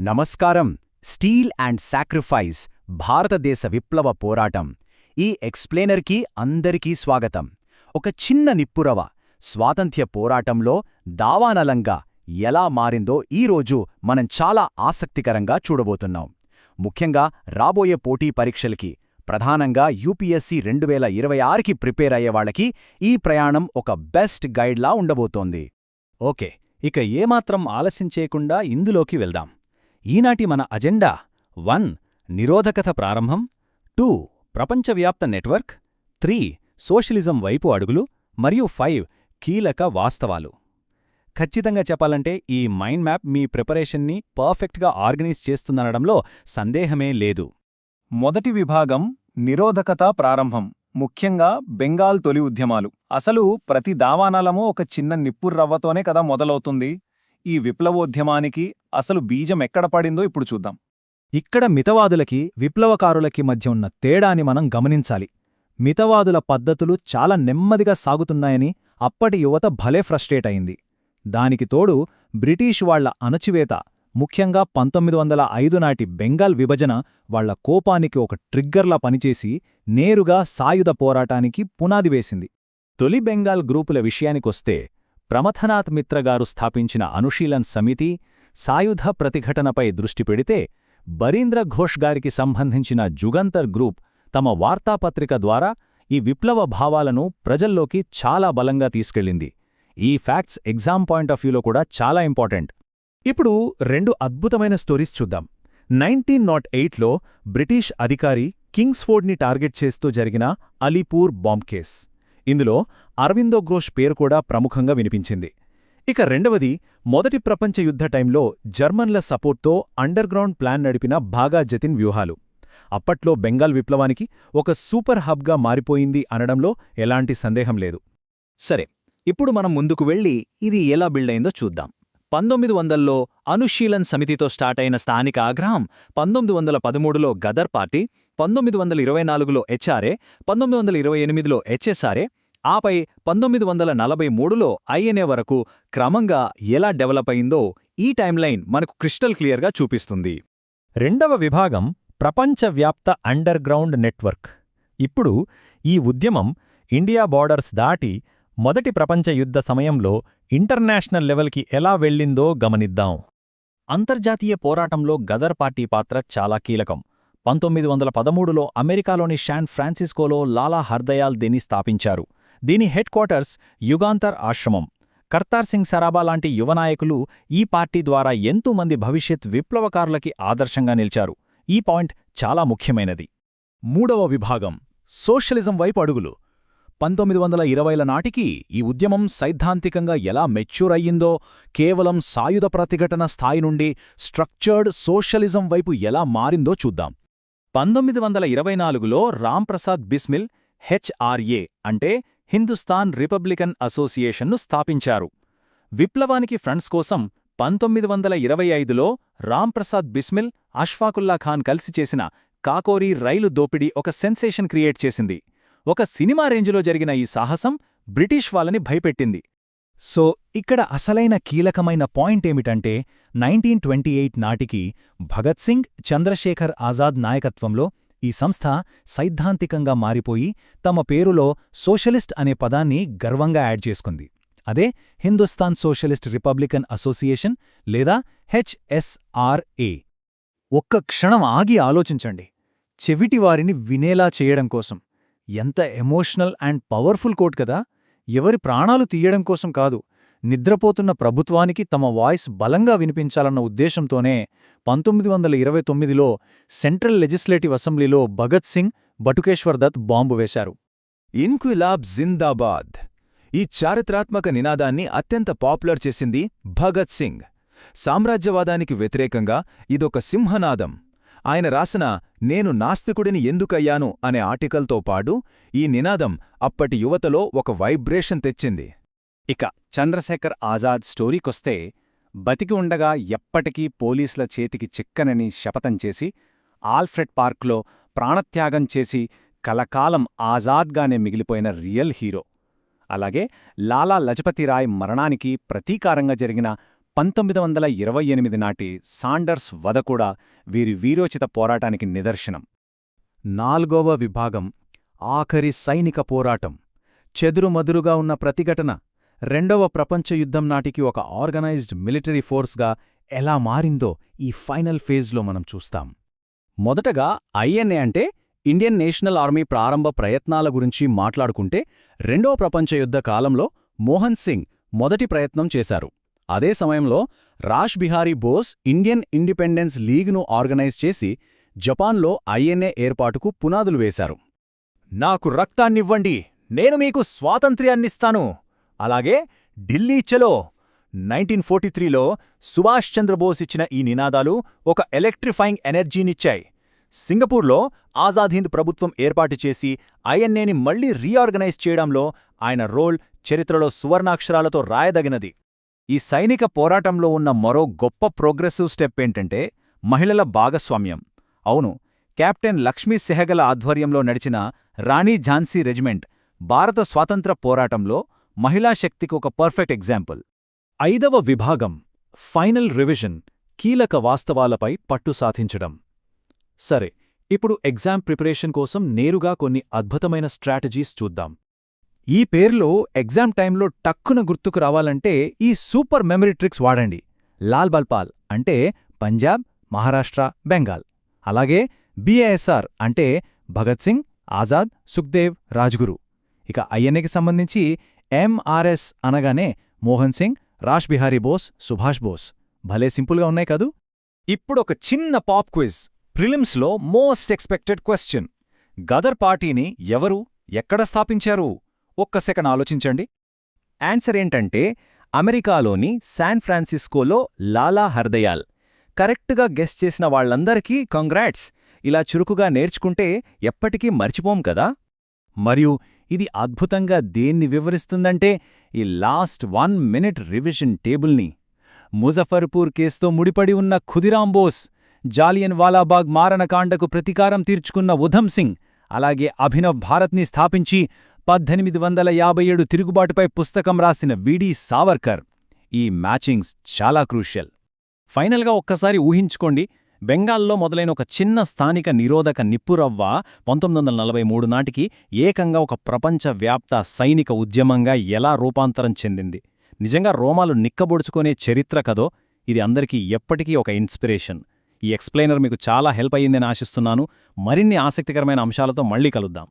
నమస్కారం. Steel and sacrifice భారతదేశ విప్లవ పోరాటం. ఈ ఎక్స్ప్లెయినర్కి అందరికీ స్వాగతం. ఒక చిన్న నిప్పురవ స్వాతంత్ర్య పోరాటంలో దావానలంగా ఎలా మారిందో ఈరోజు మనం చాలా ఆసక్తికరంగా చూడబోతున్నాం. ముఖ్యంగా రాబోయే పోటీ పరీక్షలకి, ప్రధానంగా యూపీఎస్సీ 2026కి ప్రిపేర్ అయ్యేవాళ్లకి ఈ ప్రయాణం ఒక బెస్ట్ గైడ్లా ఉండబోతోంది. ఓకే, ఇక ఏమాత్రం ఆలస్యం చేయకుండా ఇందులోకి వెళ్దాం. ఈనాటి మన అజెండా 1. నిరోధకత ప్రారంభం, 2. ప్రపంచవ్యాప్త నెట్వర్క్, 3. సోషలిజం వైపు అడుగులు మరియు 5. కీలక వాస్తవాలు. ఖచ్చితంగా చెప్పాలంటే ఈ మైండ్ మ్యాప్ మీ ప్రిపరేషన్ని పర్ఫెక్ట్గా ఆర్గనైజ్ చేస్తుందనడంలో సందేహమే లేదు. మొదటి విభాగం నిరోధకత ప్రారంభం, ముఖ్యంగా బెంగాల్ తొలి ఉద్యమాలు. అసలు ప్రతి దావానలమూ ఒక చిన్న నిప్పుర్రవ్వతోనే కదా మొదలవుతుంది. ఈ విప్లవోద్యమానికి అసలు బీజం ఎక్కడ పడిందో ఇప్పుడు చూద్దాం. ఇక్కడ మితవాదులకి విప్లవకారులకి మధ్య ఉన్న తేడాని మనం గమనించాలి. మితవాదుల పద్ధతులు చాలా నెమ్మదిగా సాగుతున్నాయని అప్పటి యువత భలే ఫ్రస్ట్రేట్ అయింది. దానికి తోడు బ్రిటిష్ వాళ్ల అణచివేత, ముఖ్యంగా 1905 నాటి బెంగాల్ విభజన వాళ్ల కోపానికి ఒక ట్రిగ్గర్లా పనిచేసి నేరుగా సాయుధ పోరాటానికి పునాది వేసింది. తొలి బెంగాల్ గ్రూపుల విషయానికొస్తే ప్రమథనాథ్ మిత్రగారు స్థాపించిన అనుశీలన్ సమితి సాయుధ ప్రతిఘటనపై దృష్టి పెడితే, బరీంద్ర ఘోష్ గారికి సంబంధించిన జుగంతర్ గ్రూప్ తమ వార్తాపత్రిక ద్వారా ఈ విప్లవ భావాలను ప్రజల్లోకి చాలా బలంగా తీసుకెళ్ళింది. ఈ ఫ్యాక్ట్స్ ఎగ్జామ్ పాయింట్ ఆఫ్ వ్యూలో కూడా చాలా ఇంపార్టెంట్. ఇప్పుడు 2 అద్భుతమైన స్టోరీస్ చూద్దాం. 1908లో బ్రిటిష్ అధికారి కింగ్స్ఫోర్డ్ని టార్గెట్ చేస్తూ జరిగిన అలీపూర్ బాంబ్ కేస్. ఇందులో అరవిందో ఘోష్ పేరు కూడా ప్రముఖంగా వినిపించింది. ఇక రెండవది, మొదటి ప్రపంచ యుద్ధ టైంలో జర్మన్ల సపోర్ట్తో అండర్గ్రౌండ్ ప్లాన్ నడిపిన భాగా జతిన్ వ్యూహాలు. అప్పట్లో బెంగాల్ విప్లవానికి ఒక సూపర్ హబ్గా మారిపోయింది అనడంలో ఎలాంటి సందేహం లేదు. సరే, ఇప్పుడు మనం ముందుకు వెళ్ళి ఇది ఎలా బిల్డ్ అయిందో చూద్దాం. 1900లో అనుశీలన్ సమితితో స్టార్ట్ అయిన స్థానిక ఆగ్రహం 1913లో గదర్ పార్టీ, 1924లో హెచ్ఆర్ఏ, 1928లో హెచ్ఎస్ఆర్ఏ, ఆపై 1943లో ఐఎన్ఏ వరకు క్రమంగా ఎలా డెవలప్ అయిందో ఈ టైమ్లైన్ మనకు క్రిస్టల్ క్లియర్గా చూపిస్తుంది. రెండవ విభాగం ప్రపంచవ్యాప్త అండర్గ్రౌండ్ నెట్వర్క్. ఇప్పుడు ఈ ఉద్యమం ఇండియా బార్డర్స్ దాటి మొదటి ప్రపంచ యుద్ధ సమయంలో ఇంటర్నేషనల్ లెవెల్కి ఎలా వెళ్ళిందో గమనిద్దాం. అంతర్జాతీయ పోరాటంలో గదర్ పార్టీ పాత్ర చాలా కీలకం. 1913లో అమెరికాలోని శాన్ ఫ్రాన్సిస్కోలో లాలా హర్దయాల్ దీన్ని స్థాపించారు. దీని హెడ్ క్వార్టర్స్ యుగాంతర్ ఆశ్రమం. కర్తార్ సింగ్ సరాబా లాంటి యువనాయకులు ఈ పార్టీ ద్వారా ఎంతోమంది భవిష్యత్ విప్లవకారులకి ఆదర్శంగా నిలిచారు. ఈ పాయింట్ చాలా ముఖ్యమైనది. మూడవ విభాగం సోషలిజం వైపు అడుగులు. 1920ల నాటికి ఈ ఉద్యమం సైద్ధాంతికంగా ఎలా మెచ్యూర్ అయ్యిందో, కేవలం సాయుధ ప్రతిఘటన స్థాయి నుండి స్ట్రక్చర్డ్ సోషలిజం వైపు ఎలా మారిందో చూద్దాం. 1924లో రాంప్రసాద్ బిస్మిల్ హెచ్ఆర్ఏ అంటే హిందుస్థాన్ రిపబ్లికన్ అసోసియేషన్ను స్థాపించారు. విప్లవానికి ఫ్రంట్స్ కోసం 1925లో రాంప్రసాద్ బిస్మిల్, అష్ఫాకుల్లా ఖాన్ కలిసి చేసిన కాకోరీ రైలు దోపిడీ ఒక సెన్సేషన్ క్రియేట్ చేసింది. ఒక సినిమా రేంజ్లో జరిగిన ఈ సాహసం బ్రిటిష్ వాళ్ళని భయపెట్టింది. సో ఇక్కడ అసలైన కీలకమైన పాయింట్ ఏమిటంటే, 1928 నాటికి భగత్ సింగ్, చంద్రశేఖర్ ఆజాద్ నాయకత్వంలో ఈ సంస్థ సైద్ధాంతికంగా మారిపోయి తమ పేరులో సోషలిస్ట్ అనే పదాన్ని గర్వంగా యాడ్ చేసుకుంది. అదే హిందుస్థాన్ సోషలిస్ట్ రిపబ్లికన్ అసోసియేషన్ లేదా హెచ్ఎస్ఆర్ఏ. ఒక్క క్షణం ఆగి ఆలోచించండి. చెవిటివారిని వినేలా చేయడం కోసం. ఎంత ఎమోషనల్ అండ్ పవర్ఫుల్ కోట్ కదా! ఎవరి ప్రాణాలు తీయడం కోసం కాదు, నిద్రపోతున్న ప్రభుత్వానికి తమ వాయిస్ బలంగా వినిపించాలన్న ఉద్దేశంతోనే 1929లో సెంట్రల్ లెజిస్లేటివ్ అసెంబ్లీలో భగత్ సింగ్, బటుకేశ్వర్ దత్ బాంబు వేశారు. ఇన్క్విలాబ్ జిందాబాద్ ఈ చారిత్రాత్మక నినాదాన్ని అత్యంత పాపులర్ చేసింది భగత్ సింగ్. సామ్రాజ్యవాదానికి వ్యతిరేకంగా ఇదొక సింహనాదం. ఆయన రాసిన నేను నాస్తికుడిని ఎందుకయ్యాను అనే ఆర్టికల్తో పాటు ఈ నినాదం అప్పటి యువతలో ఒక వైబ్రేషన్ తెచ్చింది. ఇక చంద్రశేఖర్ ఆజాద్ స్టోరీకొస్తే, బతికి ఉండగా ఎప్పటికీ పోలీసుల చేతికి చిక్కనని శపథం చేసి ఆల్ఫ్రెడ్ పార్క్లో ప్రాణత్యాగం చేసి కలకాలం ఆజాద్గానే మిగిలిపోయిన రియల్ హీరో. అలాగే లాలా లజపతిరాయ్ మరణానికి ప్రతీకారంగా జరిగిన 1928 నాటి సాండర్స్ వధ కూడా వీరి వీరోచిత పోరాటానికి నిదర్శనం. 4వ విభాగం ఆఖరి సైనిక పోరాటం. చెదురుమదురుగా ఉన్న ప్రతిఘటన 2వ ప్రపంచ యుద్ధం నాటికి ఒక ఆర్గనైజ్డ్ మిలిటరీ ఫోర్స్గా ఎలా మారిందో ఈ ఫైనల్ ఫేజ్లో మనం చూస్తాం. మొదటగా ఐఎన్ఏ అంటే ఇండియన్ నేషనల్ ఆర్మీ ప్రారంభ ప్రయత్నాల గురించి మాట్లాడుకుంటే 2వ ప్రపంచ యుద్ధ కాలంలో మోహన్ సింగ్ మొదటి ప్రయత్నం చేశారు. అదే సమయంలో రాష్ బిహారీ బోస్ ఇండియన్ ఇండిపెండెన్స్ లీగ్ను ఆర్గనైజ్ చేసి జపాన్లో ఐఎన్ఏ ఏర్పాటుకు పునాదులు వేశారు. నాకు రక్తాన్నివ్వండి, నేను మీకు స్వాతంత్ర్యాన్నిస్తాను, అలాగే ఢిల్లీ చలో 1943లో సుభాష్ చంద్రబోస్ ఇచ్చిన ఈ నినాదాలు ఒక ఎలక్ట్రిఫైయింగ్ ఎనర్జీనిచ్చాయి. సింగపూర్లో ఆజాద్ హింద్ ప్రభుత్వం ఏర్పాటు చేసి ఐఎన్ఏని మళ్లీ రీఆర్గనైజ్ చేయడంలో ఆయన రోల్ చరిత్రలో సువర్ణాక్షరాలతో రాయదగినది. ఈ సైనిక పోరాటంలో ఉన్న మరో గొప్ప ప్రోగ్రెసివ్ స్టెప్ ఏంటంటే మహిళల భాగస్వామ్యం. అవును, కెప్టెన్ లక్ష్మీ సెహగల ఆధ్వర్యంలో నడిచిన రాణి ఝాన్సీ రెజిమెంట్ భారత స్వాతంత్ర పోరాటంలో మహిళా శక్తికి ఒక పర్ఫెక్ట్ ఎగ్జాంపుల్. 5వ విభాగం ఫైనల్ రివిజన్ కీలక వాస్తవాలపై పట్టు సాధించడం. సరే, ఇప్పుడు ఎగ్జామ్ ప్రిపరేషన్ కోసం నేరుగా కొన్ని అద్భుతమైన స్ట్రాటజీస్ చూద్దాం. ఈ పేర్లో ఎగ్జామ్ టైంలో టక్కున గుర్తుకు రావాలంటే ఈ సూపర్ మెమరీ ట్రిక్స్ వాడండి. లాల్ బల్పాల్ అంటే పంజాబ్, మహారాష్ట్ర, బెంగాల్. అలాగే బిఏఎస్ఆర్ అంటే భగత్ సింగ్, ఆజాద్, సుఖ్దేవ్, రాజ్గురు. ఇక ఐఎన్ఏకి సంబంధించి ఎంఆర్ఎస్ అనగానే మోహన్ సింగ్, రాష్ బిహారీ బోస్, సుభాష్ బోస్. భలే సింపుల్గా ఉన్నాయి కదూ. ఇప్పుడొక చిన్న పాప్ క్విజ్. ప్రిలిమ్స్లో మోస్ట్ ఎక్స్పెక్టెడ్ క్వశ్చన్. గదర్ పార్టీని ఎవరు, ఎక్కడ స్థాపించారు? ఒక్క సెకండ్ ఆలోచించండి. ఆన్సర్ ఏంటంటే అమెరికాలోని శాన్ ఫ్రాన్సిస్కోలో లాలా హర్దయాల్. కరెక్ట్గా గెస్ చేసిన వాళ్లందరికీ కంగ్రాట్స్. ఇలా చురుకుగా నేర్చుకుంటే ఎప్పటికీ మర్చిపోం కదా. మరియు ఇది అద్భుతంగా దేన్ని వివరిస్తుందంటే ఈ లాస్ట్ 1 మినిట్ రివిజన్ టేబుల్ని. ముజఫర్పూర్ కేసుతో ముడిపడి ఉన్న ఖుదిరాం బోస్, జాలియన్ వాలాబాగ్ మారణకాండకు ప్రతీకారం తీర్చుకున్న ఉధమ్ సింగ్, అలాగే అభినవ్ భారత్ని స్థాపించి 1857 తిరుగుబాటుపై పుస్తకం రాసిన విడి సావర్కర్. ఈ మ్యాచింగ్స్ చాలా క్రూషియల్. ఫైనల్గా ఒక్కసారి ఊహించుకోండి, బెంగాల్లో మొదలైన ఒక చిన్న స్థానిక నిరోధక నిప్పురవ్వ 1943 నాటికి ఏకంగా ఒక ప్రపంచవ్యాప్త సైనిక ఉద్యమంగా ఎలా రూపాంతరం చెందింది. నిజంగా రోమాలు నిక్కబొడుచుకునే చరిత్ర కదో. ఇది అందరికీ ఎప్పటికీ ఒక ఇన్స్పిరేషన్. ఈ ఎక్స్ప్లెయినర్ మీకు చాలా హెల్ప్ అయ్యిందని ఆశిస్తున్నాను. మరిన్ని ఆసక్తికరమైన అంశాలతో మళ్ళీ కలుద్దాం.